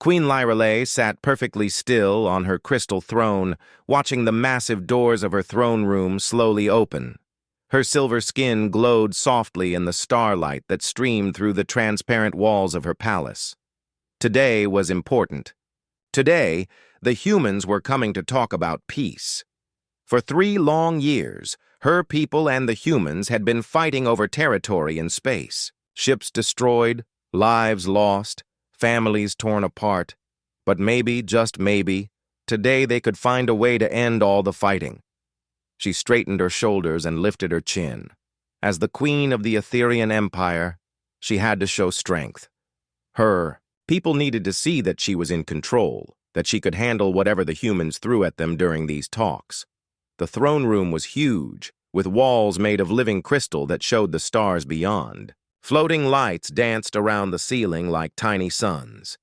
Queen Lyrelei sat perfectly still on her crystal throne, watching the massive doors of her throne room slowly open. Her silver skin glowed softly in the starlight that streamed through the transparent walls of her palace. Today was important. Today, the humans were coming to talk about peace. For 3 long years, her people and the humans had been fighting over territory in space. Ships destroyed, lives lost, families torn apart. But maybe, just maybe, today they could find a way to end all the fighting. She straightened her shoulders and lifted her chin. As the queen of the Etherean Empire, she had to show strength. Her people needed to see that she was in control, that she could handle whatever the humans threw at them during these talks. The throne room was huge, with walls made of living crystal that showed the stars beyond. Floating lights danced around the ceiling like tiny suns.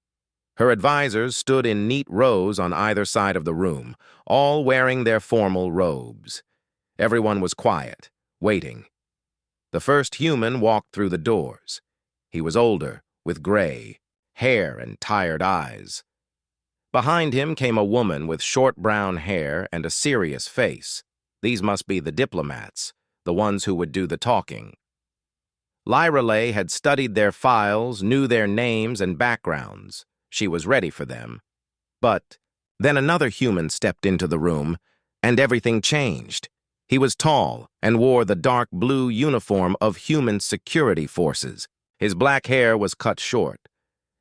Her advisors stood in neat rows on either side of the room, all wearing their formal robes. Everyone was quiet, waiting. The first human walked through the doors. He was older, with gray hair and tired eyes. Behind him came a woman with short brown hair and a serious face. These must be the diplomats, the ones who would do the talking. Lyrelei had studied their files, knew their names and backgrounds. She was ready for them. But then another human stepped into the room, and everything changed. He was tall and wore the dark blue uniform of human security forces. His black hair was cut short,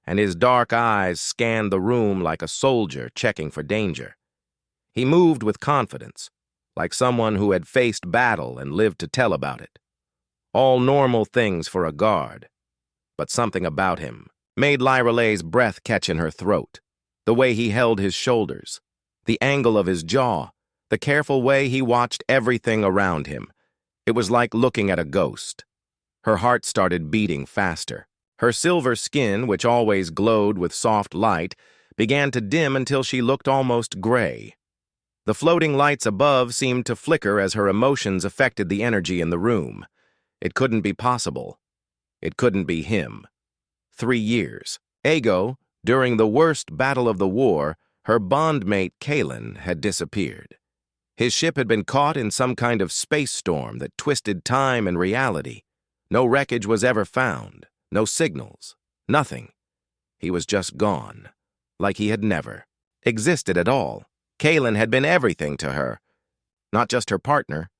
and his dark eyes scanned the room like a soldier checking for danger. He moved with confidence, like someone who had faced battle and lived to tell about it. All normal things for a guard. But something about him made Lyrelei's breath catch in her throat. The way he held his shoulders, the angle of his jaw, the careful way he watched everything around him. It was like looking at a ghost. Her heart started beating faster. Her silver skin, which always glowed with soft light, began to dim until she looked almost gray. The floating lights above seemed to flicker as her emotions affected the energy in the room. It couldn't be possible. It couldn't be him. 3 years ago, during the worst battle of the war, her bondmate Kalen had disappeared. His ship had been caught in some kind of space storm that twisted time and reality. No wreckage was ever found, no signals, nothing. He was just gone, like he had never existed at all. Kalen had been everything to her, not just her partner,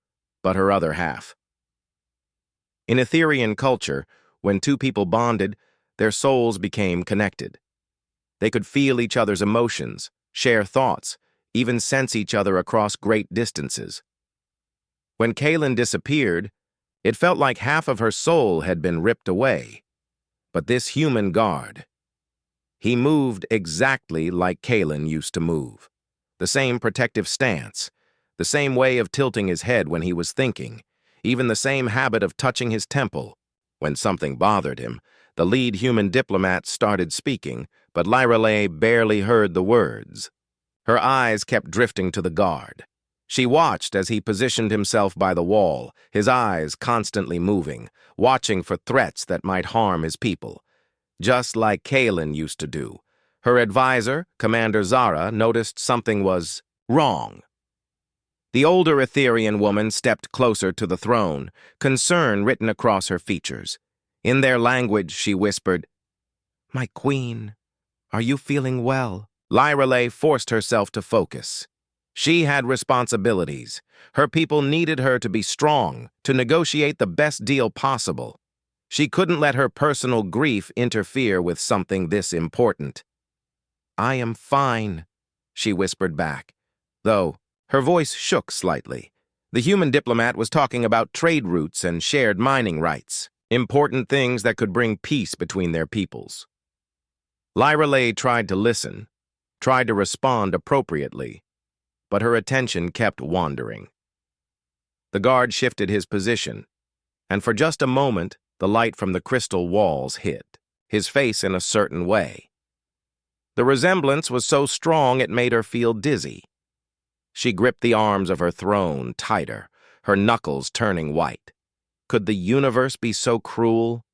but her other half. In Etherean culture, when 2 people bonded, their souls became connected. They could feel each other's emotions, share thoughts, even sense each other across great distances. When Kalen disappeared, it felt like half of her soul had been ripped away. But this human guard, he moved exactly like Kalen used to move. The same protective stance, the same way of tilting his head when he was thinking, even the same habit of touching his temple. When something bothered him, the lead human diplomat started speaking, but Lyrelei barely heard the words. Her eyes kept drifting to the guard. She watched as he positioned himself by the wall, his eyes constantly moving, watching for threats that might harm his people. Just like Kalen used to do. Her advisor, Commander Zara, noticed something was wrong. The older Etherean woman stepped closer to the throne, concern written across her features. In their language, she whispered, "My queen, are you feeling well?" Lyrelei forced herself to focus. She had responsibilities. Her people needed her to be strong, to negotiate the best deal possible. She couldn't let her personal grief interfere with something this important. "I am fine," she whispered back, though her voice shook slightly. The human diplomat was talking about trade routes and shared mining rights, important things that could bring peace between their peoples. Lyrelei tried to listen, tried to respond appropriately, but her attention kept wandering. The guard shifted his position, and for just a moment, the light from the crystal walls hit his face in a certain way. The resemblance was so strong it made her feel dizzy. She gripped the arms of her throne tighter, her knuckles turning white. Could the universe be so cruel?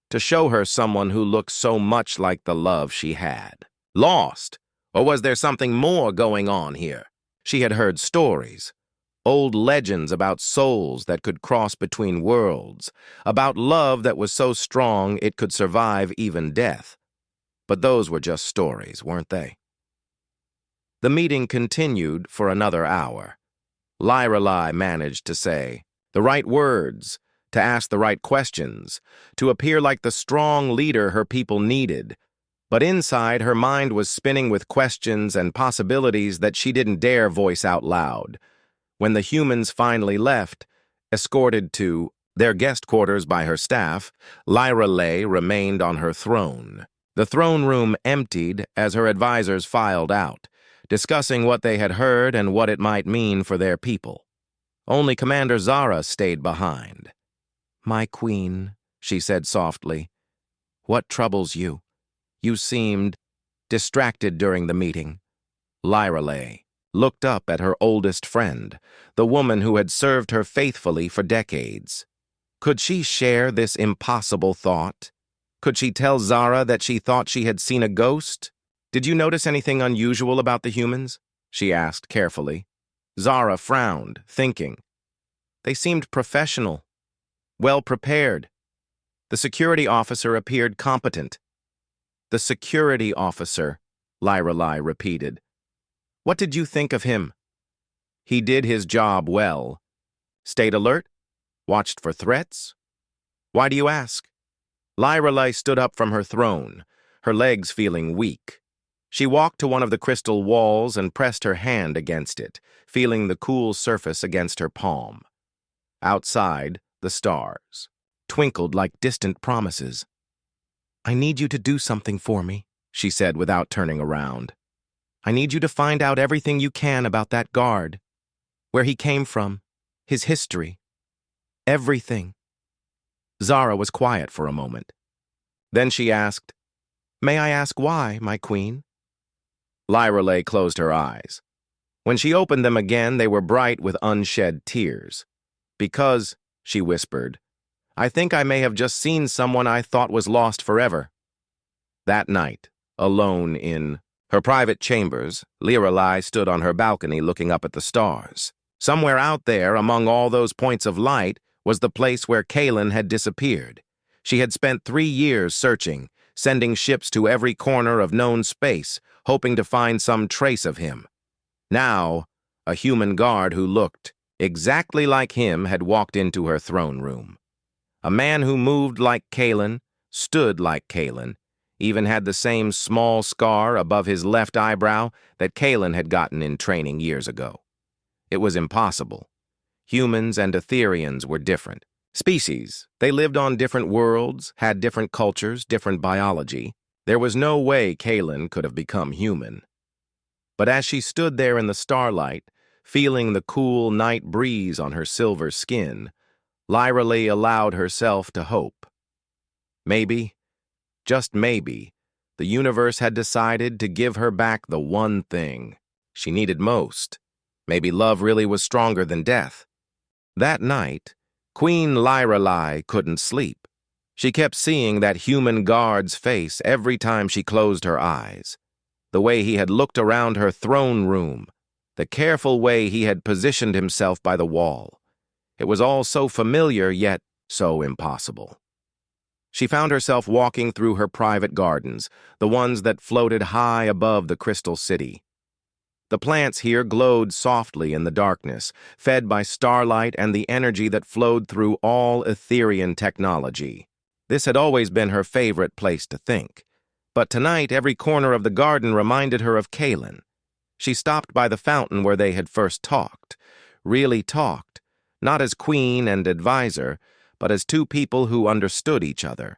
To show her someone who looked so much like the love she had. Lost? Or was there something more going on here? She had heard stories, old legends about souls that could cross between worlds, about love that was so strong it could survive even death. But those were just stories, weren't they? The meeting continued for another hour. Lorelei managed to say the right words, to ask the right questions, to appear like the strong leader her people needed. But inside, her mind was spinning with questions and possibilities that she didn't dare voice out loud. When the humans finally left, escorted to their guest quarters by her staff, Lorelei remained on her throne. The throne room emptied as her advisors filed out, discussing what they had heard and what it might mean for their people. Only Commander Zara stayed behind. "My queen," she said softly, "what troubles you? You seemed distracted during the meeting." Lorelei looked up at her oldest friend, the woman who had served her faithfully for decades. Could she share this impossible thought? Could she tell Zara that she thought she had seen a ghost? "Did you notice anything unusual about the humans?" she asked carefully. Zara frowned, thinking. They seemed professional, well prepared. The security officer appeared competent. "The security officer," Lorelei repeated. "What did you think of him?" "He did his job well. Stayed alert? Watched for threats?" "Why do you ask?" Lorelei stood up from her throne, her legs feeling weak. She walked to one of the crystal walls and pressed her hand against it, feeling the cool surface against her palm. Outside, the stars twinkled like distant promises. "I need you to do something for me," she said without turning around. "I need you to find out everything you can about that guard, where he came from, his history, everything." Zara was quiet for a moment. Then she asked, "May I ask why, my queen?" Lorelei closed her eyes. When she opened them again, they were bright with unshed tears. "Because," she whispered, "I think I may have just seen someone I thought was lost forever." That night, alone in her private chambers, Lorelei stood on her balcony looking up at the stars. Somewhere out there, among all those points of light, was the place where Kalen had disappeared. She had spent 3 years searching, sending ships to every corner of known space, hoping to find some trace of him. Now, a human guard who looked exactly like him had walked into her throne room. A man who moved like Kalen, stood like Kalen, even had the same small scar above his left eyebrow that Kalen had gotten in training years ago. It was impossible. Humans and Etherians were different. Species. They lived on different worlds, had different cultures, different biology. There was no way Kalen could have become human. But as she stood there in the starlight, feeling the cool night breeze on her silver skin, Lorelei allowed herself to hope. Maybe, just maybe, the universe had decided to give her back the one thing she needed most. Maybe love really was stronger than death. That night, Queen Lorelei couldn't sleep. She kept seeing that human guard's face every time she closed her eyes. The way he had looked around her throne room, the careful way he had positioned himself by the wall. It was all so familiar, yet so impossible. She found herself walking through her private gardens, the ones that floated high above the crystal city. The plants here glowed softly in the darkness, fed by starlight and the energy that flowed through all Etherian technology. This had always been her favorite place to think. But tonight, every corner of the garden reminded her of Kalen. She stopped by the fountain where they had first talked, really talked, not as queen and advisor, but as two people who understood each other.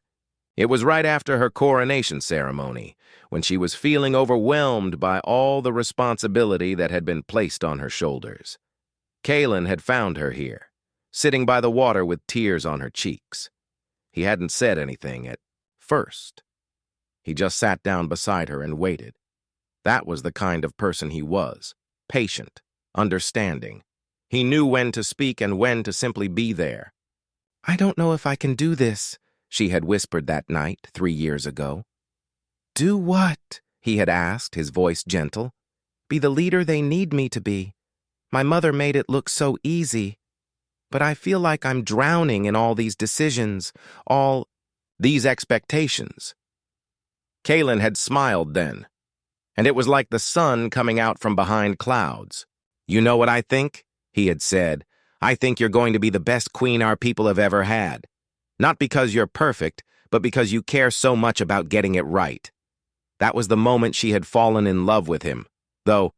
It was right after her coronation ceremony, when she was feeling overwhelmed by all the responsibility that had been placed on her shoulders. Kalen had found her here, sitting by the water with tears on her cheeks. He hadn't said anything at first. He just sat down beside her and waited. That was the kind of person he was, patient, understanding. He knew when to speak and when to simply be there. "I don't know if I can do this," she had whispered that night 3 years ago. "Do what?" he had asked, his voice gentle. Be the leader they need me to be. My mother made it look so easy. But I feel like I'm drowning in all these decisions, all these expectations. Kaylin had smiled then, and it was like the sun coming out from behind clouds. You know what I think? He had said. I think you're going to be the best queen our people have ever had. Not because you're perfect, but because you care so much about getting it right. That was the moment she had fallen in love with him, though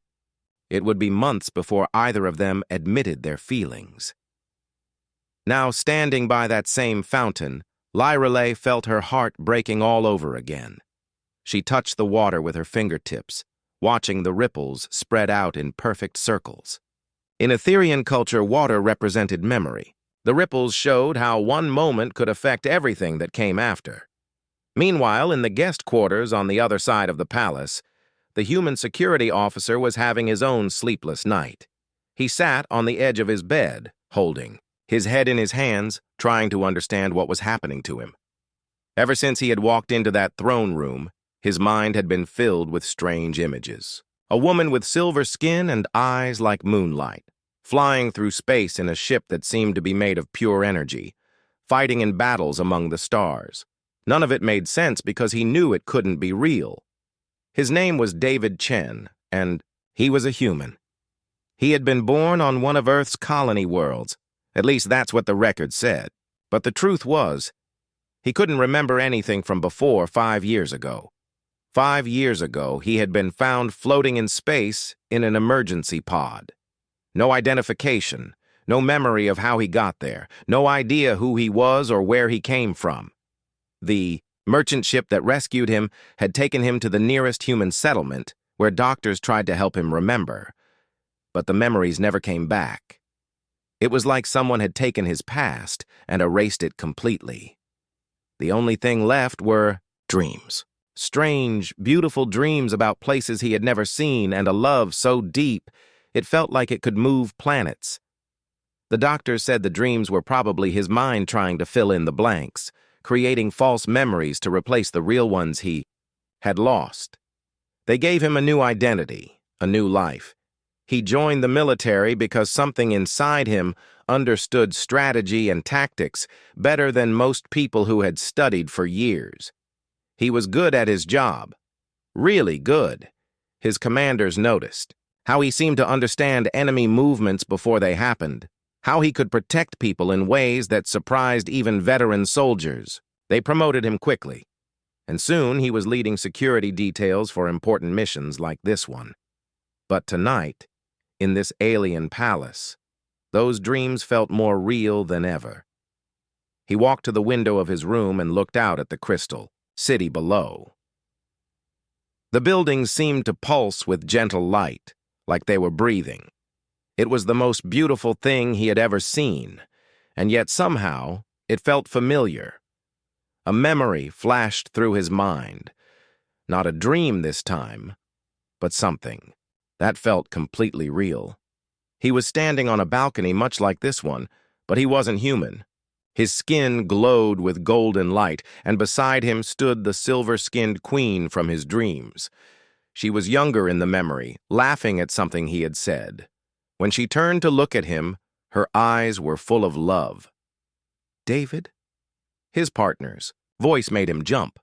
it would be months before either of them admitted their feelings. Now, standing by that same fountain, Lyrelay felt her heart breaking all over again. She touched the water with her fingertips, watching the ripples spread out in perfect circles. In Etherian culture, water represented memory. The ripples showed how one moment could affect everything that came after. Meanwhile, in the guest quarters on the other side of the palace, the human security officer was having his own sleepless night. He sat on the edge of his bed, holding his head in his hands, trying to understand what was happening to him. Ever since he had walked into that throne room, his mind had been filled with strange images. A woman with silver skin and eyes like moonlight, flying through space in a ship that seemed to be made of pure energy, fighting in battles among the stars. None of it made sense because he knew it couldn't be real. His name was David Chen, and he was a human. He had been born on one of Earth's colony worlds. At least that's what the record said. But the truth was, he couldn't remember anything from before 5 years ago. 5 years ago, he had been found floating in space in an emergency pod. No identification, no memory of how he got there, no idea who he was or where he came from. The merchant ship that rescued him had taken him to the nearest human settlement, where doctors tried to help him remember. But the memories never came back. It was like someone had taken his past and erased it completely. The only thing left were dreams. Strange, beautiful dreams about places he had never seen and a love so deep it felt like it could move planets. The doctors said the dreams were probably his mind trying to fill in the blanks, creating false memories to replace the real ones he had lost. They gave him a new identity, a new life. He joined the military because something inside him understood strategy and tactics better than most people who had studied for years. He was good at his job. Really good. His commanders noticed how he seemed to understand enemy movements before they happened, how he could protect people in ways that surprised even veteran soldiers. They promoted him quickly, and soon he was leading security details for important missions like this one. But tonight, in this alien palace, those dreams felt more real than ever. He walked to the window of his room and looked out at the crystal city below. The buildings seemed to pulse with gentle light, like they were breathing. It was the most beautiful thing he had ever seen, and yet somehow it felt familiar. A memory flashed through his mind. Not a dream this time, but something that felt completely real. He was standing on a balcony much like this one, but he wasn't human. His skin glowed with golden light, and beside him stood the silver-skinned queen from his dreams. She was younger in the memory, laughing at something he had said. When she turned to look at him, her eyes were full of love. David? His partner's voice made him jump.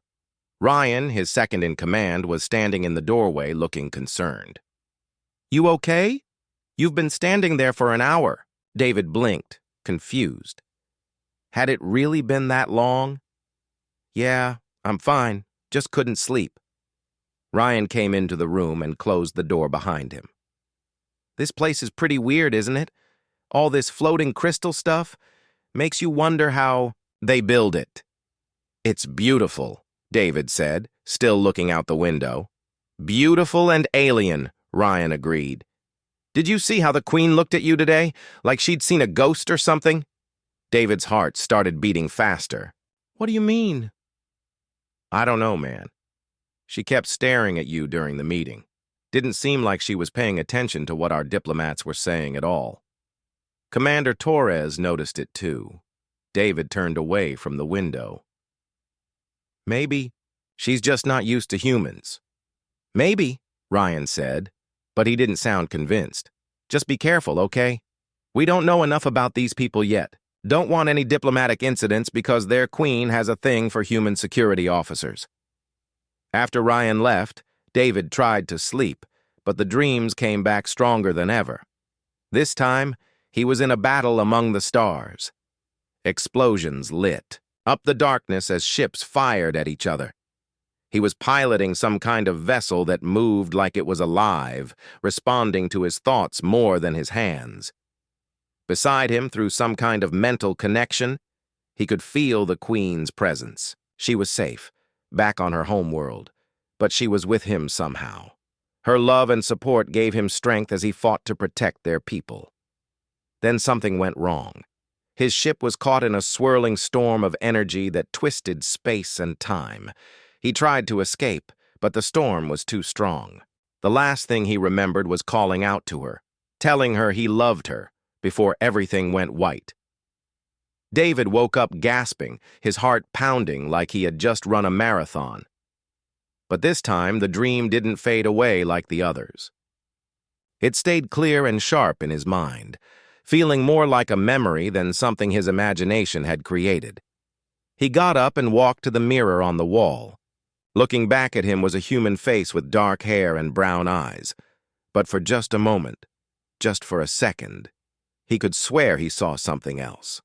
Ryan, his second-in-command, was standing in the doorway looking concerned. You okay? You've been standing there for an hour. David blinked, confused. Had it really been that long? Yeah, I'm fine. Just couldn't sleep. Ryan came into the room and closed the door behind him. This place is pretty weird, isn't it? All this floating crystal stuff makes you wonder how they build it. It's beautiful, David said, still looking out the window. Beautiful and alien, Ryan agreed. Did you see how the queen looked at you today? Like she'd seen a ghost or something? David's heart started beating faster. What do you mean? I don't know, man. She kept staring at you during the meeting. Didn't seem like she was paying attention to what our diplomats were saying at all. Commander Torres noticed it too. David turned away from the window. Maybe she's just not used to humans. Maybe, Ryan said, but he didn't sound convinced. Just be careful, okay? We don't know enough about these people yet. Don't want any diplomatic incidents because their queen has a thing for human security officers. After Ryan left, David tried to sleep, but the dreams came back stronger than ever. This time, he was in a battle among the stars. Explosions lit up the darkness as ships fired at each other. He was piloting some kind of vessel that moved like it was alive, responding to his thoughts more than his hands. Beside him, through some kind of mental connection, he could feel the Queen's presence. She was safe, back on her homeworld, but she was with him somehow. Her love and support gave him strength as he fought to protect their people. Then something went wrong. His ship was caught in a swirling storm of energy that twisted space and time. He tried to escape, but the storm was too strong. The last thing he remembered was calling out to her, telling her he loved her, before everything went white. David woke up gasping, his heart pounding like he had just run a marathon. But this time, the dream didn't fade away like the others. It stayed clear and sharp in his mind, feeling more like a memory than something his imagination had created. He got up and walked to the mirror on the wall. Looking back at him was a human face with dark hair and brown eyes. But for just a moment, just for a second, he could swear he saw something else.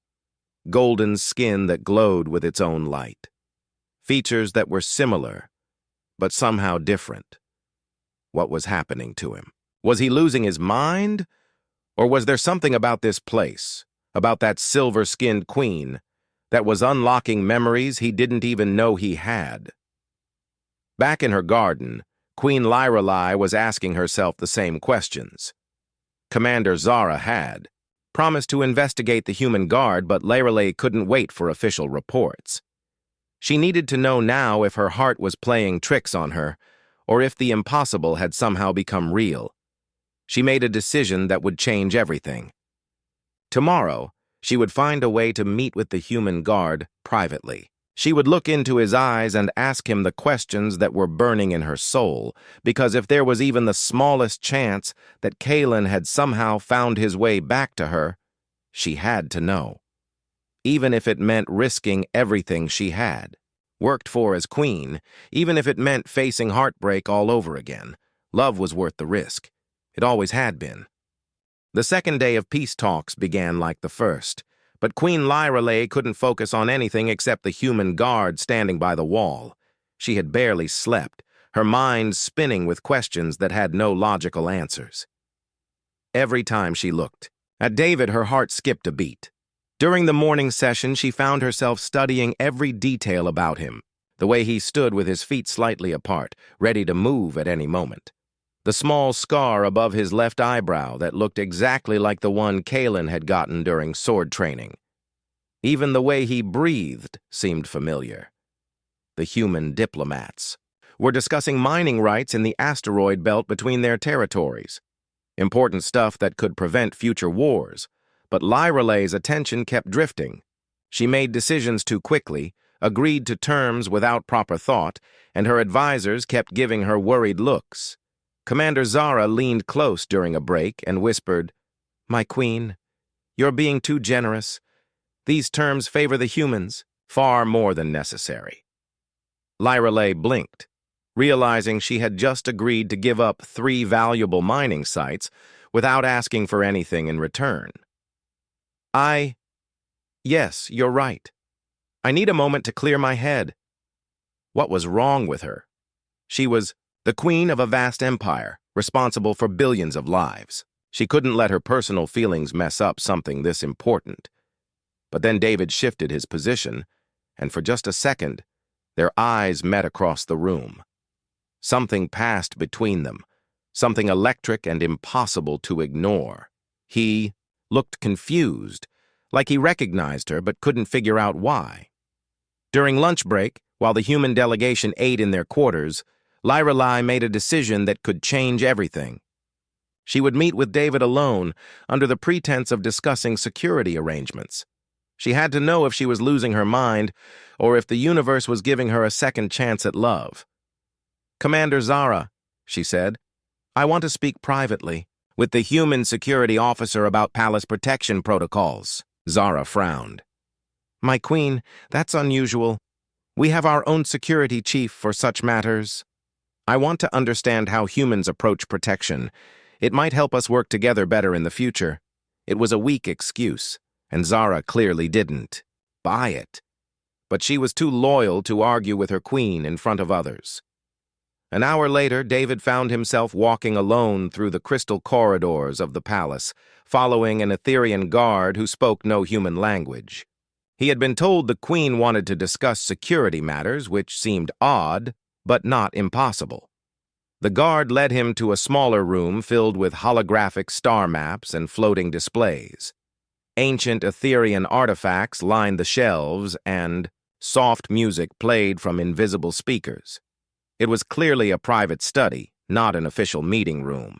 Golden skin that glowed with its own light. Features that were similar, but somehow different. What was happening to him? Was he losing his mind? Or was there something about this place, about that silver-skinned queen, that was unlocking memories he didn't even know he had? Back in her garden, Queen Lyrelei was asking herself the same questions. Commander Zara had promised to investigate the human guard, but Lyrelei couldn't wait for official reports. She needed to know now if her heart was playing tricks on her, or if the impossible had somehow become real. She made a decision that would change everything. Tomorrow, she would find a way to meet with the human guard privately. She would look into his eyes and ask him the questions that were burning in her soul, because if there was even the smallest chance that Kalen had somehow found his way back to her, she had to know. Even if it meant risking everything she had worked for as queen, even if it meant facing heartbreak all over again, love was worth the risk. It always had been. The second day of peace talks began like the first, but Queen Lyrelei couldn't focus on anything except the human guard standing by the wall. She had barely slept, her mind spinning with questions that had no logical answers. Every time she looked at David, her heart skipped a beat. During the morning session, she found herself studying every detail about him, the way he stood with his feet slightly apart, ready to move at any moment. The small scar above his left eyebrow that looked exactly like the one Kalen had gotten during sword training. Even the way he breathed seemed familiar. The human diplomats were discussing mining rights in the asteroid belt between their territories. Important stuff that could prevent future wars, but Lyrelei's attention kept drifting. She made decisions too quickly, agreed to terms without proper thought, and her advisors kept giving her worried looks. Commander Zara leaned close during a break and whispered, "My queen, you're being too generous. These terms favor the humans far more than necessary." Lyrelei blinked, realizing she had just agreed to give up 3 valuable mining sites without asking for anything in return. Yes, you're right. I need a moment to clear my head." What was wrong with her? She was the queen of a vast empire, responsible for billions of lives. She couldn't let her personal feelings mess up something this important. But then David shifted his position, and for just a second, their eyes met across the room. Something passed between them, something electric and impossible to ignore. He looked confused, like he recognized her but couldn't figure out why. During lunch break, while the human delegation ate in their quarters, Lyrelei made a decision that could change everything. She would meet with David alone under the pretense of discussing security arrangements. She had to know if she was losing her mind or if the universe was giving her a second chance at love. "Commander Zara," she said. "I want to speak privately with the human security officer about palace protection protocols." Zara frowned. "My queen, that's unusual. We have our own security chief for such matters. I want to understand how humans approach protection. It might help us work together better in the future." It was a weak excuse, and Zara clearly didn't buy it. But she was too loyal to argue with her queen in front of others. An hour later, David found himself walking alone through the crystal corridors of the palace, following an Etherian guard who spoke no human language. He had been told the queen wanted to discuss security matters, which seemed odd, but not impossible. The guard led him to a smaller room filled with holographic star maps and floating displays. Ancient Etherian artifacts lined the shelves, and soft music played from invisible speakers. It was clearly a private study, not an official meeting room.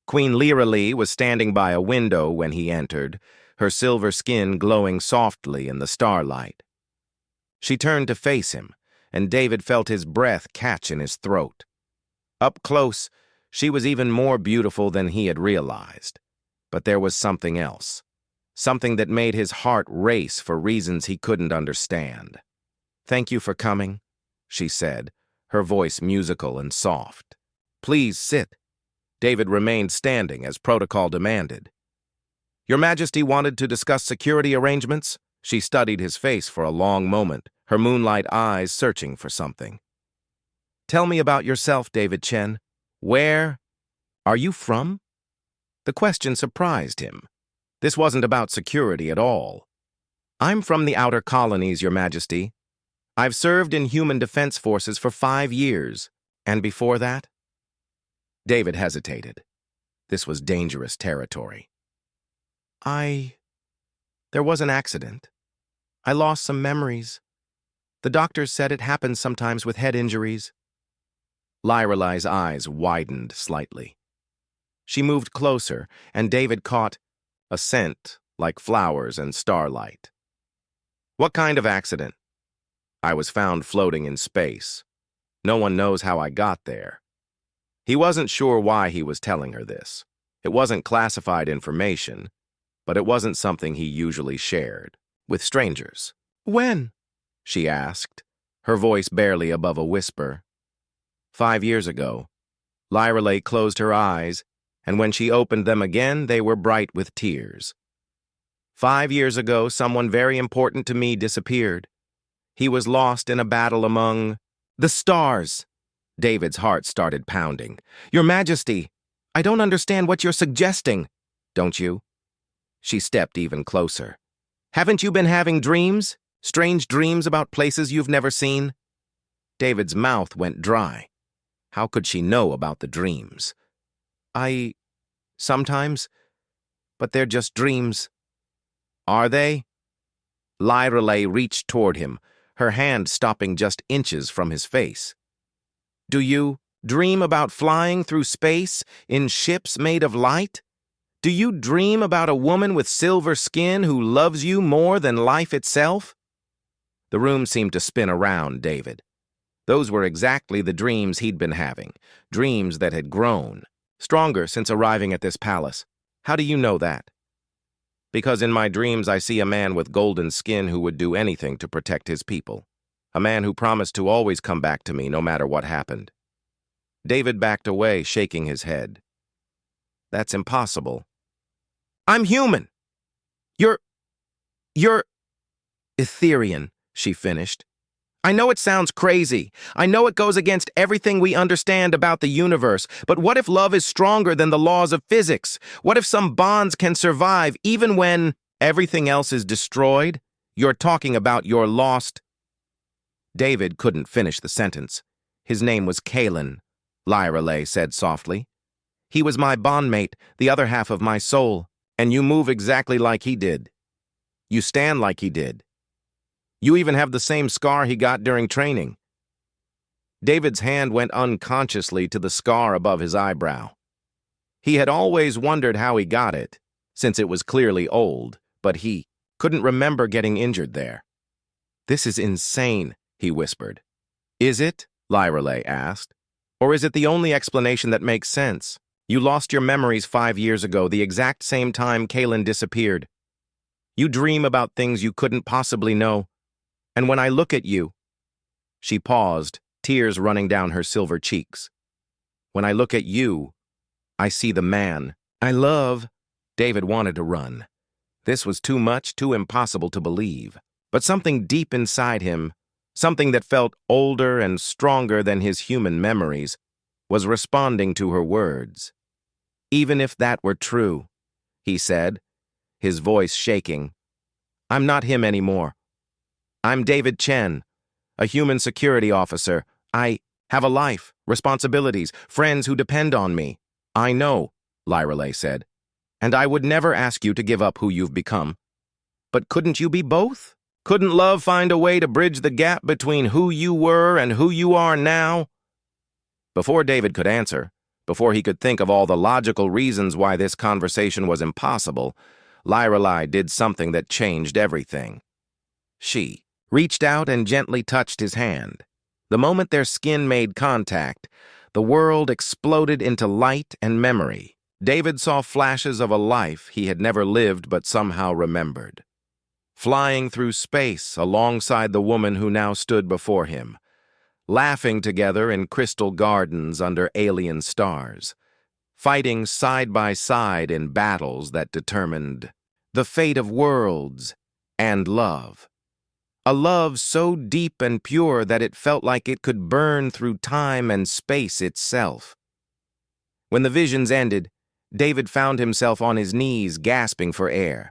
Queen Lyra was standing by a window when he entered, her silver skin glowing softly in the starlight. She turned to face him, and David felt his breath catch in his throat. Up close, she was even more beautiful than he had realized. But there was something else, something that made his heart race for reasons he couldn't understand. "Thank you for coming," she said, her voice musical and soft. "Please sit." David remained standing as protocol demanded. "Your Majesty wanted to discuss security arrangements?" She studied his face for a long moment, her moonlight eyes searching for something. "Tell me about yourself, David Chen. Where are you from?" The question surprised him. This wasn't about security at all. "I'm from the outer colonies, Your Majesty. I've served in human defense forces for 5 years. And before that?" David hesitated. This was dangerous territory. There was an accident. I lost some memories. The doctors said it happens sometimes with head injuries." Lyrelai's eyes widened slightly. She moved closer, and David caught a scent like flowers and starlight. "What kind of accident?" "I was found floating in space. No one knows how I got there." He wasn't sure why he was telling her this. It wasn't classified information, but it wasn't something he usually shared with strangers. "When?" she asked, her voice barely above a whisper. 5 years ago. Lyrelai closed her eyes, and when she opened them again, they were bright with tears. 5 years ago, someone very important to me disappeared. He was lost in a battle among the stars. David's heart started pounding. "Your Majesty, I don't understand what you're suggesting." "Don't you?" She stepped even closer. "Haven't you been having dreams? Strange dreams about places you've never seen?" David's mouth went dry. How could she know about the dreams? Sometimes, but they're just dreams." "Are they?" Lyrelai reached toward him, her hand stopping just inches from his face. "Do you dream about flying through space in ships made of light? Do you dream about a woman with silver skin who loves you more than life itself?" The room seemed to spin around David. Those were exactly the dreams he'd been having, dreams that had grown, stronger since arriving at this palace. "How do you know that?" "Because in my dreams I see a man with golden skin who would do anything to protect his people. A man who promised to always come back to me no matter what happened." David backed away, shaking his head. "That's impossible." "I'm human. You're Etherian," she finished. "I know it sounds crazy. I know it goes against everything we understand about the universe, but what if love is stronger than the laws of physics? What if some bonds can survive even when everything else is destroyed? You're talking about your lost..." David couldn't finish the sentence. "His name was Kalen," Lyrelai said softly. "He was my bondmate, the other half of my soul, and you move exactly like he did. You stand like he did. You even have the same scar he got during training." David's hand went unconsciously to the scar above his eyebrow. He had always wondered how he got it, since it was clearly old, but he couldn't remember getting injured there. "This is insane," he whispered. "Is it?" Lyrelai asked. Or is it the only explanation that makes sense? You lost your memories 5 years ago, the exact same time Kaylin disappeared. You dream about things you couldn't possibly know. And when I look at you—" She paused, tears running down her silver cheeks. "When I look at you, I see the man I love." David wanted to run. This was too much, too impossible to believe. But something deep inside him, something that felt older and stronger than his human memories, was responding to her words. "Even if that were true," he said, his voice shaking, "I'm not him anymore. I'm David Chen, a human security officer. I have a life, responsibilities, friends who depend on me." "I know," Lyreley said, "and I would never ask you to give up who you've become. But couldn't you be both? Couldn't love find a way to bridge the gap between who you were and who you are now?" Before David could answer, before he could think of all the logical reasons why this conversation was impossible, Lyreley did something that changed everything. She reached out and gently touched his hand. The moment their skin made contact, the world exploded into light and memory. David saw flashes of a life he had never lived but somehow remembered. Flying through space alongside the woman who now stood before him, laughing together in crystal gardens under alien stars, fighting side by side in battles that determined the fate of worlds and love. A love so deep and pure that it felt like it could burn through time and space itself. When the visions ended, David found himself on his knees gasping for air.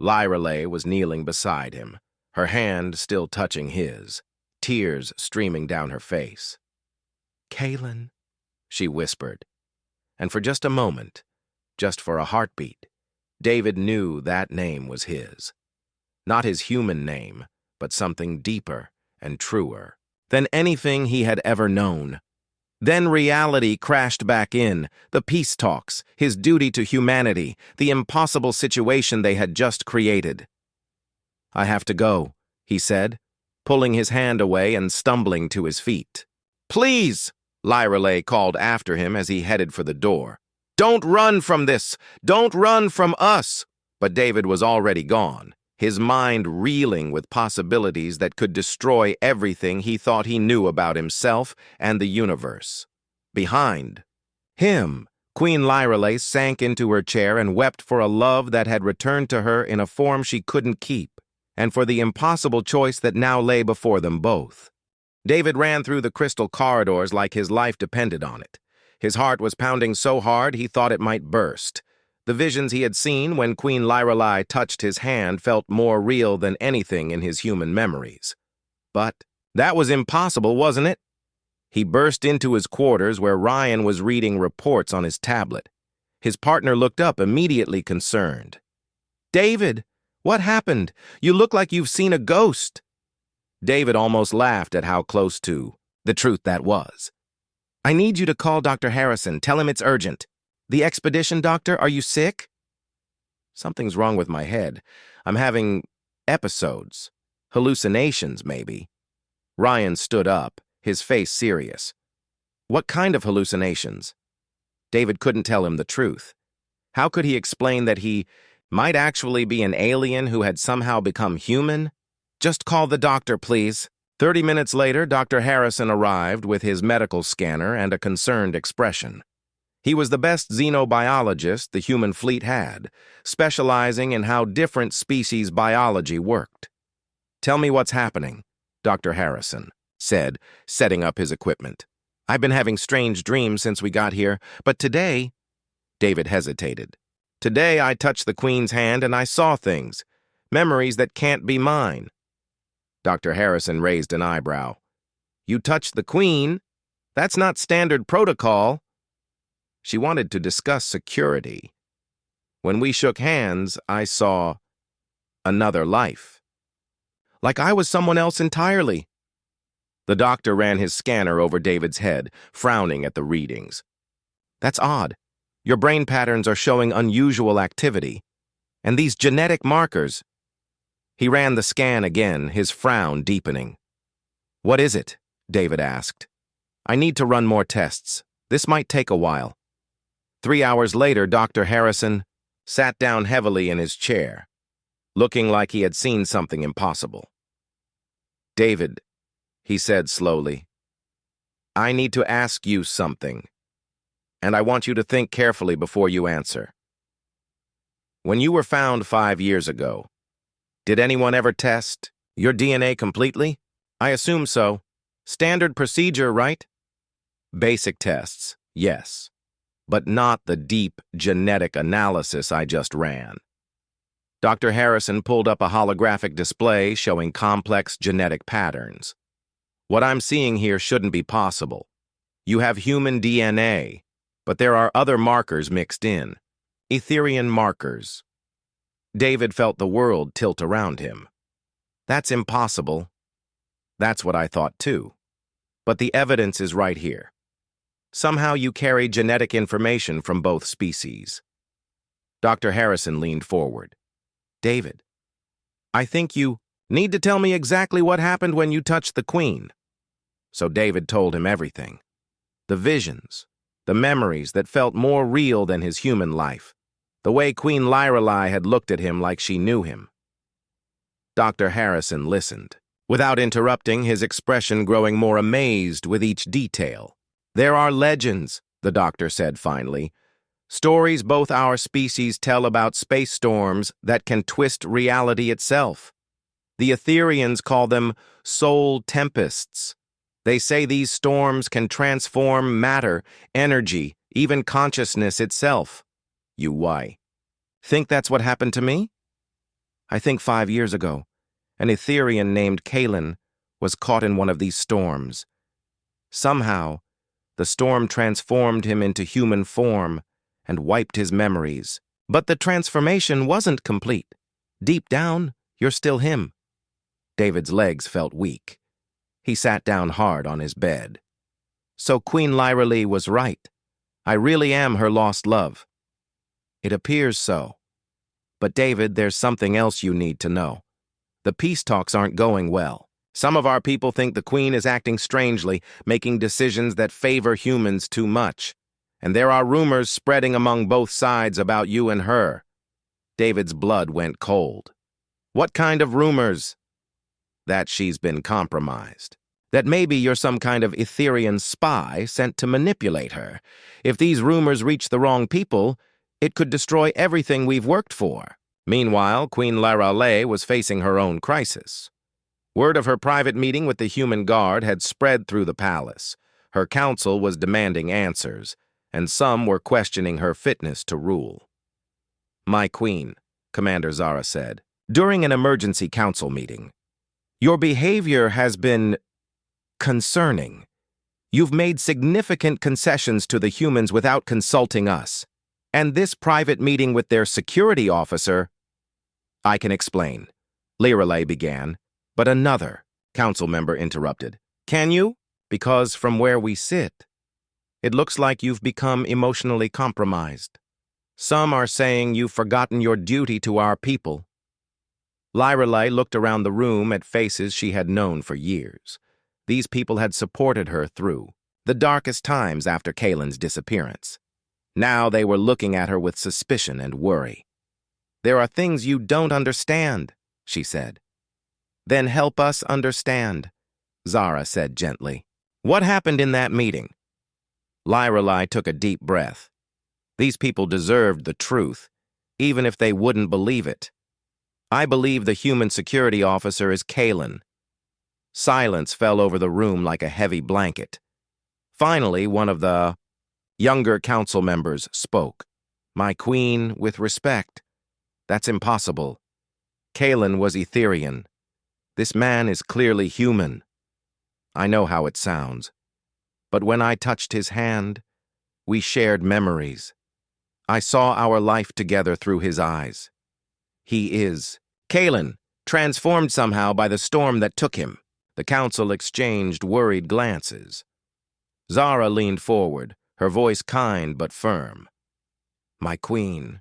Lyreley was kneeling beside him, her hand still touching his, tears streaming down her face. "Kaylin," she whispered. And for just a moment, just for a heartbeat, David knew that name was his. Not his human name, but something deeper and truer than anything he had ever known. Then reality crashed back in, the peace talks, his duty to humanity, the impossible situation they had just created. "I have to go," he said, pulling his hand away and stumbling to his feet. "Please!" Lyreley called after him as he headed for the door. "Don't run from this! Don't run from us!" But David was already gone, his mind reeling with possibilities that could destroy everything he thought he knew about himself and the universe. Behind him, Queen Lyreley sank into her chair and wept for a love that had returned to her in a form she couldn't keep, and for the impossible choice that now lay before them both. David ran through the crystal corridors like his life depended on it. His heart was pounding so hard he thought it might burst. The visions he had seen when Queen Lyreley touched his hand felt more real than anything in his human memories. But that was impossible, wasn't it? He burst into his quarters where Ryan was reading reports on his tablet. His partner looked up, immediately concerned. "David, what happened? You look like you've seen a ghost." David almost laughed at how close to the truth that was. "I need you to call Dr. Harrison. Tell him it's urgent." "The expedition doctor, are you sick?" "Something's wrong with my head. I'm having episodes. Hallucinations, maybe." Ryan stood up, his face serious. "What kind of hallucinations?" David couldn't tell him the truth. How could he explain that he might actually be an alien who had somehow become human? "Just call the doctor, please." 30 minutes later, Dr. Harrison arrived with his medical scanner and a concerned expression. He was the best xenobiologist the human fleet had, specializing in how different species biology worked. "Tell me what's happening," Dr. Harrison said, setting up his equipment. "I've been having strange dreams since we got here, but today—" David hesitated. "Today I touched the Queen's hand and I saw things, memories that can't be mine." Dr. Harrison raised an eyebrow. "You touched the Queen? That's not standard protocol." She wanted to discuss security. "When we shook hands, I saw another life. Like I was someone else entirely." The doctor ran his scanner over David's head, frowning at the readings. "That's odd. Your brain patterns are showing unusual activity. And these genetic markers—" He ran the scan again, his frown deepening. "What is it?" David asked. I need to run more tests. This might take a while. 3 hours later, Dr. Harrison sat down heavily in his chair, looking like he had seen something impossible. David, he said slowly, I need to ask you something, and I want you to think carefully before you answer. When you were found 5 years ago, did anyone ever test your DNA completely? I assume so. Standard procedure, right? Basic tests, yes, but not the deep genetic analysis I just ran. Dr. Harrison pulled up a holographic display showing complex genetic patterns. What I'm seeing here shouldn't be possible. You have human DNA, but there are other markers mixed in. Etherian markers. David felt the world tilt around him. That's impossible. That's what I thought too. But the evidence is right here. Somehow you carry genetic information from both species. Dr. Harrison leaned forward. David, I think you need to tell me exactly what happened when you touched the Queen. So David told him everything. The visions, the memories that felt more real than his human life. The way Queen Lyrelei had looked at him like she knew him. Dr. Harrison listened, without interrupting, his expression growing more amazed with each detail. There are legends, the doctor said finally. Stories both our species tell about space storms that can twist reality itself. The Etherians call them soul tempests. They say these storms can transform matter, energy, even consciousness itself. You why? Think that's what happened to me? I think 5 years ago, an Etherian named Kalen was caught in one of these storms. Somehow, the storm transformed him into human form and wiped his memories. But the transformation wasn't complete. Deep down, you're still him. David's legs felt weak. He sat down hard on his bed. So Queen Lyrelei was right. I really am her lost love. It appears so. But David, there's something else you need to know. The peace talks aren't going well. Some of our people think the Queen is acting strangely, making decisions that favor humans too much. And there are rumors spreading among both sides about you and her. David's blood went cold. What kind of rumors? That she's been compromised. That maybe you're some kind of Etherian spy sent to manipulate her. If these rumors reach the wrong people, it could destroy everything we've worked for. Meanwhile, Queen Lyrelei was facing her own crisis. Word of her private meeting with the human guard had spread through the palace. Her council was demanding answers, and some were questioning her fitness to rule. My queen, Commander Zara said, during an emergency council meeting, your behavior has been concerning. You've made significant concessions to the humans without consulting us. And this private meeting with their security officer, I can explain, Lyrelei began, but another council member interrupted. Can you? Because from where we sit, it looks like you've become emotionally compromised. Some are saying you've forgotten your duty to our people. Lyrelei looked around the room at faces she had known for years. These people had supported her through the darkest times after Kalen's disappearance. Now they were looking at her with suspicion and worry. There are things you don't understand, she said. Then help us understand, Zara said gently. What happened in that meeting? Lyrelei took a deep breath. These people deserved the truth, even if they wouldn't believe it. I believe the human security officer is Kalen. Silence fell over the room like a heavy blanket. Finally, one of the younger council members spoke. My queen, with respect. That's impossible. Kalen was Etherian. This man is clearly human. I know how it sounds. But when I touched his hand, we shared memories. I saw our life together through his eyes. He is Kalen, transformed somehow by the storm that took him. The council exchanged worried glances. Zara leaned forward, her voice kind but firm. My queen,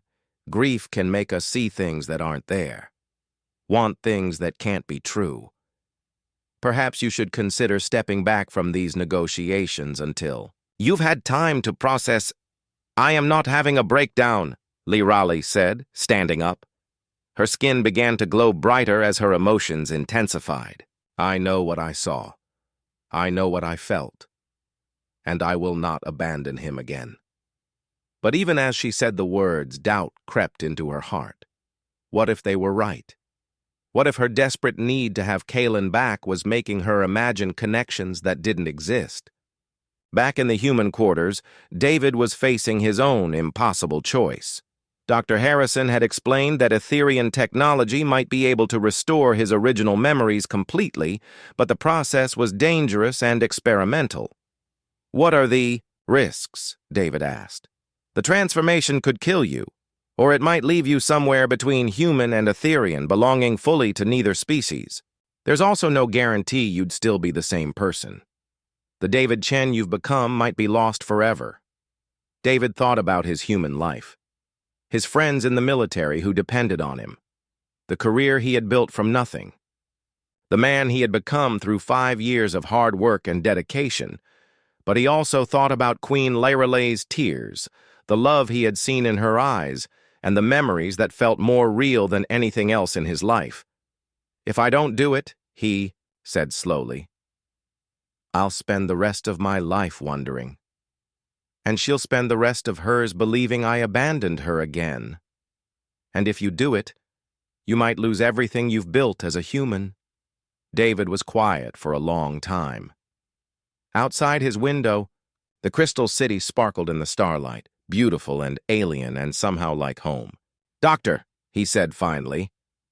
grief can make us see things that aren't there. Want things that can't be true. Perhaps you should consider stepping back from these negotiations until you've had time to process. I am not having a breakdown, Lirali said, standing up. Her skin began to glow brighter as her emotions intensified. I know what I saw. I know what I felt. And I will not abandon him again. But even as she said the words, doubt crept into her heart. What if they were right? What if her desperate need to have Kalen back was making her imagine connections that didn't exist? Back in the human quarters, David was facing his own impossible choice. Dr. Harrison had explained that Etherian technology might be able to restore his original memories completely, but the process was dangerous and experimental. What are the risks? David asked. The transformation could kill you, or it might leave you somewhere between human and Etherian, belonging fully to neither species. There's also no guarantee you'd still be the same person. The David Chen you've become might be lost forever. David thought about his human life. His friends in the military who depended on him. The career he had built from nothing. The man he had become through 5 years of hard work and dedication. But he also thought about Queen Lairelay's tears, the love he had seen in her eyes, and the memories that felt more real than anything else in his life. If I don't do it, he said slowly, I'll spend the rest of my life wondering. And she'll spend the rest of hers believing I abandoned her again. And if you do it, you might lose everything you've built as a human. David was quiet for a long time. Outside his window, the crystal city sparkled in the starlight, beautiful and alien and somehow like home. Doctor, he said finally,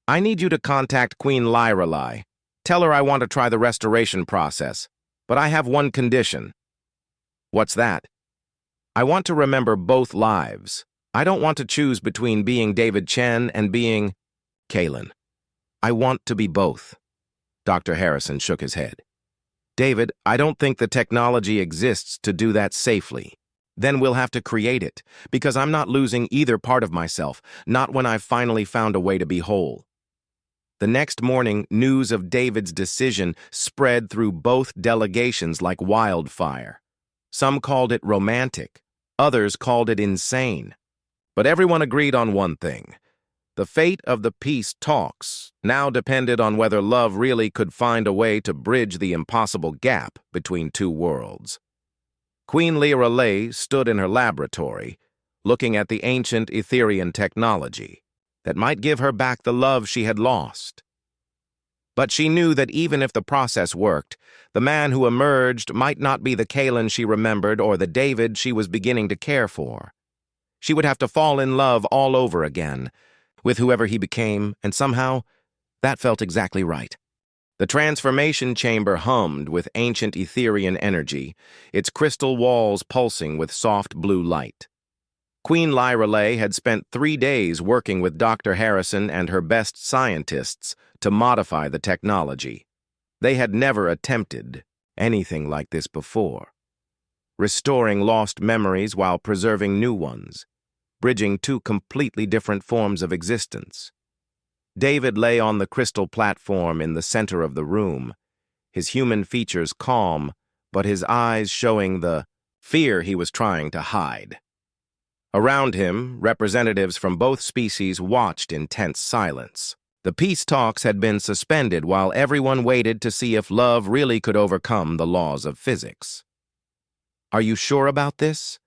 I need you to contact Queen Lirelai. Tell her I want to try the restoration process, but I have one condition. What's that? I want to remember both lives. I don't want to choose between being David Chen and being Kalen. I want to be both. Dr. Harrison shook his head. David, I don't think the technology exists to do that safely. Then we'll have to create it, because I'm not losing either part of myself, not when I've finally found a way to be whole. The next morning, news of David's decision spread through both delegations like wildfire. Some called it romantic. Others called it insane. But everyone agreed on one thing. The fate of the peace talks now depended on whether love really could find a way to bridge the impossible gap between two worlds. Queen Lirelai stood in her laboratory, looking at the ancient Etherian technology that might give her back the love she had lost. But she knew that even if the process worked, the man who emerged might not be the Kalen she remembered or the David she was beginning to care for. She would have to fall in love all over again, with whoever he became, and somehow, that felt exactly right. The transformation chamber hummed with ancient Etherian energy, its crystal walls pulsing with soft blue light. Queen Lirelai had spent 3 days working with Dr. Harrison and her best scientists to modify the technology. They had never attempted anything like this before. Restoring lost memories while preserving new ones, bridging two completely different forms of existence. David lay on the crystal platform in the center of the room, his human features calm, but his eyes showing the fear he was trying to hide. Around him, representatives from both species watched in tense silence. The peace talks had been suspended while everyone waited to see if love really could overcome the laws of physics. Are you sure about this?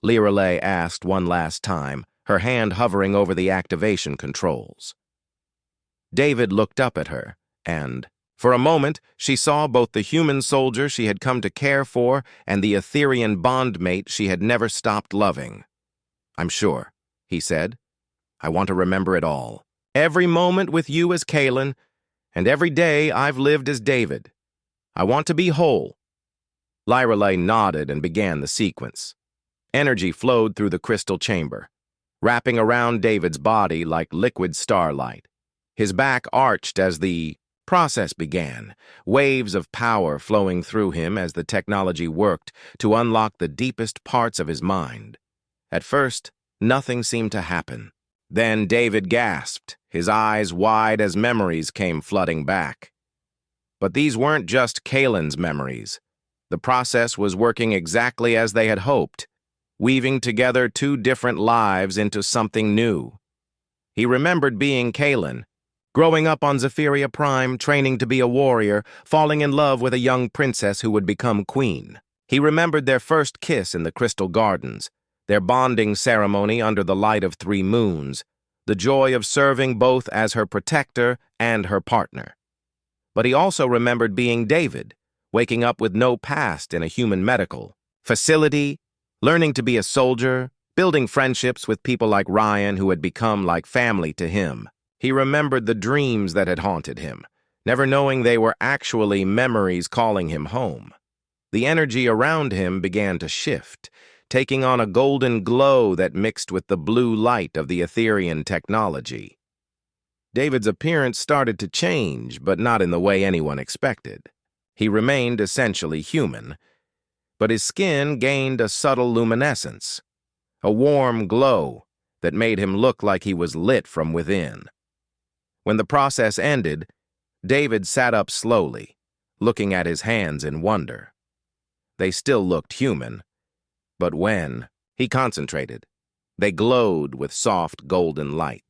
Lirelai asked one last time, her hand hovering over the activation controls. David looked up at her, and, for a moment, she saw both the human soldier she had come to care for and the Etherian bondmate she had never stopped loving. I'm sure, he said. I want to remember it all. Every moment with you as Kalen, and every day I've lived as David. I want to be whole. Lirelai nodded and began the sequence. Energy flowed through the crystal chamber, wrapping around David's body like liquid starlight. His back arched as the process began, waves of power flowing through him as the technology worked to unlock the deepest parts of his mind. At first, nothing seemed to happen. Then David gasped, his eyes wide as memories came flooding back. But these weren't just Kalen's memories. The process was working exactly as they had hoped, weaving together two different lives into something new. He remembered being Kalen, growing up on Zephyria Prime, training to be a warrior, falling in love with a young princess who would become queen. He remembered their first kiss in the Crystal Gardens, their bonding ceremony under the light of 3 moons, the joy of serving both as her protector and her partner. But he also remembered being David, waking up with no past in a human medical facility, learning to be a soldier, building friendships with people like Ryan who had become like family to him. He remembered the dreams that had haunted him, never knowing they were actually memories calling him home. The energy around him began to shift, taking on a golden glow that mixed with the blue light of the Etherean technology. David's appearance started to change, but not in the way anyone expected. He remained essentially human, but his skin gained a subtle luminescence, a warm glow that made him look like he was lit from within. When the process ended, David sat up slowly, looking at his hands in wonder. They still looked human, but when he concentrated, they glowed with soft golden light.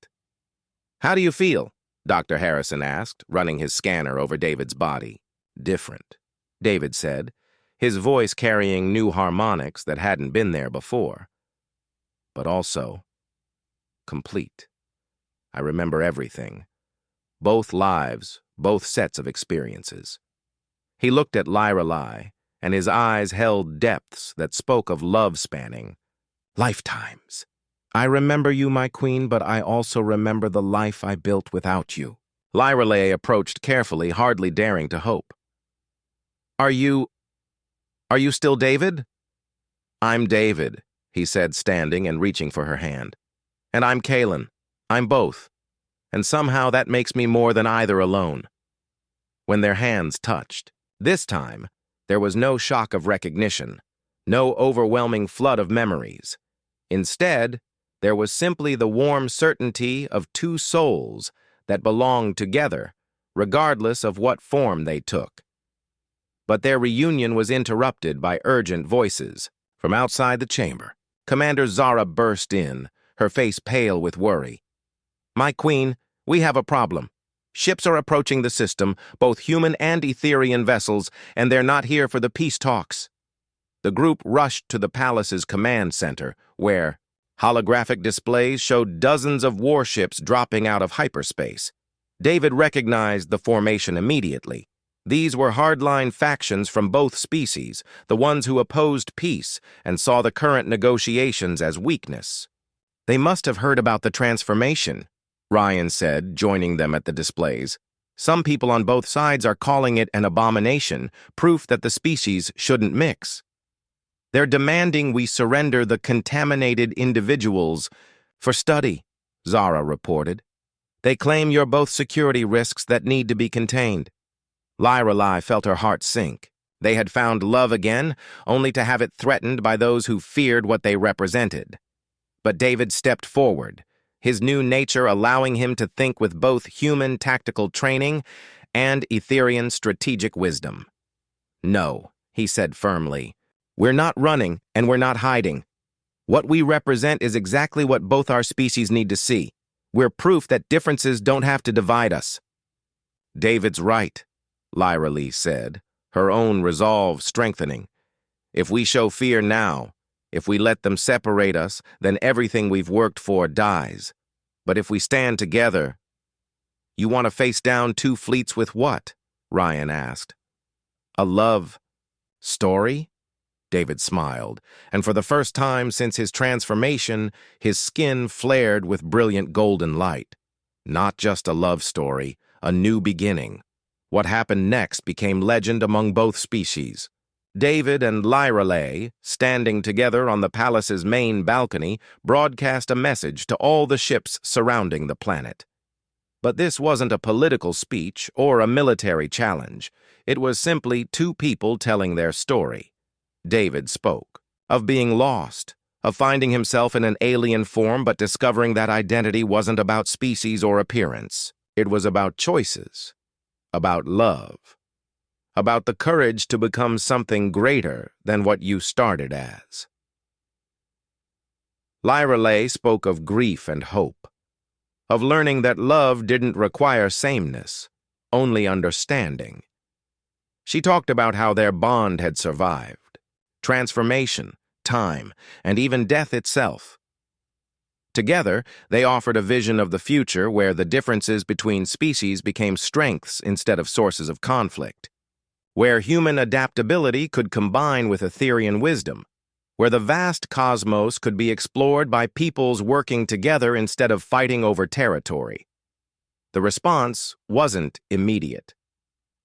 "How do you feel?" Dr. Harrison asked, running his scanner over David's body. "Different," David said, his voice carrying new harmonics that hadn't been there before. "But also complete. I remember everything. Both lives, both sets of experiences." He looked at Lyrelai, and his eyes held depths that spoke of love spanning lifetimes. "I remember you, my queen, but I also remember the life I built without you." Lyrelai approached carefully, hardly daring to hope. Are you still David?" "I'm David," he said, standing and reaching for her hand. "And I'm Kalen. I'm both. And somehow that makes me more than either alone." When their hands touched, this time, there was no shock of recognition, no overwhelming flood of memories. Instead, there was simply the warm certainty of 2 souls that belonged together, regardless of what form they took. But their reunion was interrupted by urgent voices. From outside the chamber, Commander Zara burst in, her face pale with worry. "My queen, we have a problem. Ships are approaching the system, both human and Etherian vessels, and they're not here for the peace talks." The group rushed to the palace's command center, where holographic displays showed dozens of warships dropping out of hyperspace. David recognized the formation immediately. These were hardline factions from both species, the ones who opposed peace and saw the current negotiations as weakness. "They must have heard about the transformation," Ryan said, joining them at the displays. "Some people on both sides are calling it an abomination, proof that the species shouldn't mix. They're demanding we surrender the contaminated individuals for study," Zara reported. "They claim you're both security risks that need to be contained." Lyrelai felt her heart sink. They had found love again, only to have it threatened by those who feared what they represented. But David stepped forward, his new nature allowing him to think with both human tactical training and Etherian strategic wisdom. "No," he said firmly. "We're not running, and we're not hiding. What we represent is exactly what both our species need to see. We're proof that differences don't have to divide us." "David's right," Lyrelai said, her own resolve strengthening. "If we show fear now, if we let them separate us, then everything we've worked for dies. But if we stand together—" "You want to face down 2 fleets with what?" Ryan asked. "A love story?" David smiled, and for the first time since his transformation, his skin flared with brilliant golden light. Not just a love story, a new beginning. What happened next became legend among both species. David and Lyrelai, standing together on the palace's main balcony, broadcast a message to all the ships surrounding the planet. But this wasn't a political speech or a military challenge. It was simply 2 people telling their story. David spoke of being lost, of finding himself in an alien form but discovering that identity wasn't about species or appearance. It was about choices, about love. about the courage to become something greater than what you started as. Lyra Lay spoke of grief and hope, of learning that love didn't require sameness, only understanding. She talked about how their bond had survived, transformation, time, and even death itself. Together, they offered a vision of the future where the differences between species became strengths instead of sources of conflict, where human adaptability could combine with Etherian wisdom, where the vast cosmos could be explored by peoples working together instead of fighting over territory. The response wasn't immediate.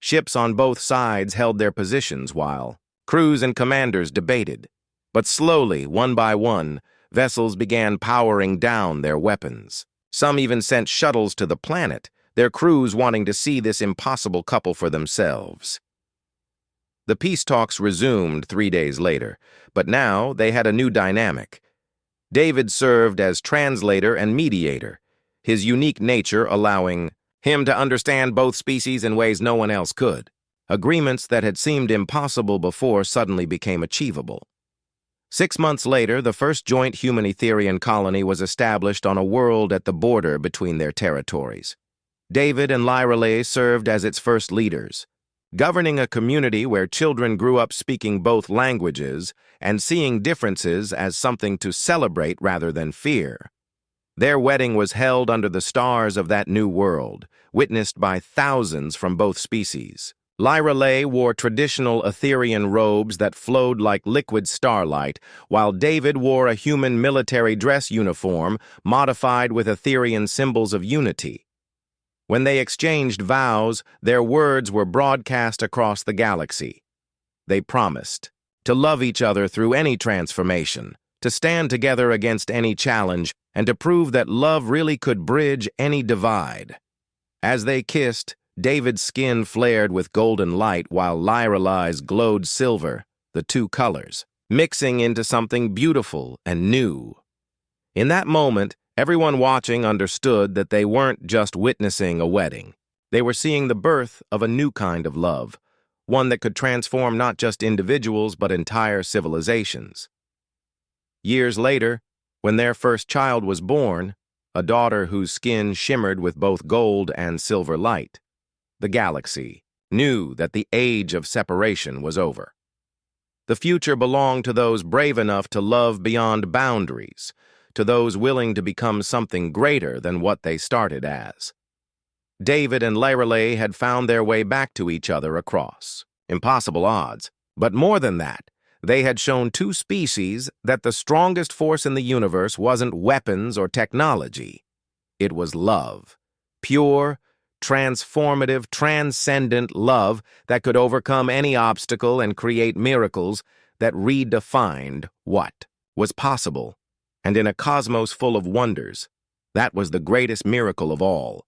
Ships on both sides held their positions while crews and commanders debated. But slowly, one by one, vessels began powering down their weapons. Some even sent shuttles to the planet, their crews wanting to see this impossible couple for themselves. The peace talks resumed 3 days later, but now they had a new dynamic. David served as translator and mediator, his unique nature allowing him to understand both species in ways no one else could. Agreements that had seemed impossible before suddenly became achievable. 6 months later, the first joint human-Etherian colony was established on a world at the border between their territories. David and Lyra Lay served as its first leaders, governing a community where children grew up speaking both languages and seeing differences as something to celebrate rather than fear. Their wedding was held under the stars of that new world, witnessed by thousands from both species. Lyra Lay wore traditional Etherian robes that flowed like liquid starlight, while David wore a human military dress uniform modified with Etherian symbols of unity. When they exchanged vows, their words were broadcast across the galaxy. They promised to love each other through any transformation, to stand together against any challenge, and to prove that love really could bridge any divide. As they kissed, David's skin flared with golden light while Lyra Lay's glowed silver, the two colors, mixing into something beautiful and new. In that moment, everyone watching understood that they weren't just witnessing a wedding. They were seeing the birth of a new kind of love, one that could transform not just individuals but entire civilizations. Years later, when their first child was born, a daughter whose skin shimmered with both gold and silver light, the galaxy knew that the age of separation was over. The future belonged to those brave enough to love beyond boundaries, to those willing to become something greater than what they started as. David and Lyra Lay had found their way back to each other across impossible odds, but more than that, they had shown two species that the strongest force in the universe wasn't weapons or technology. It was love. Pure, transformative, transcendent love that could overcome any obstacle and create miracles that redefined what was possible. And in a cosmos full of wonders, that was the greatest miracle of all.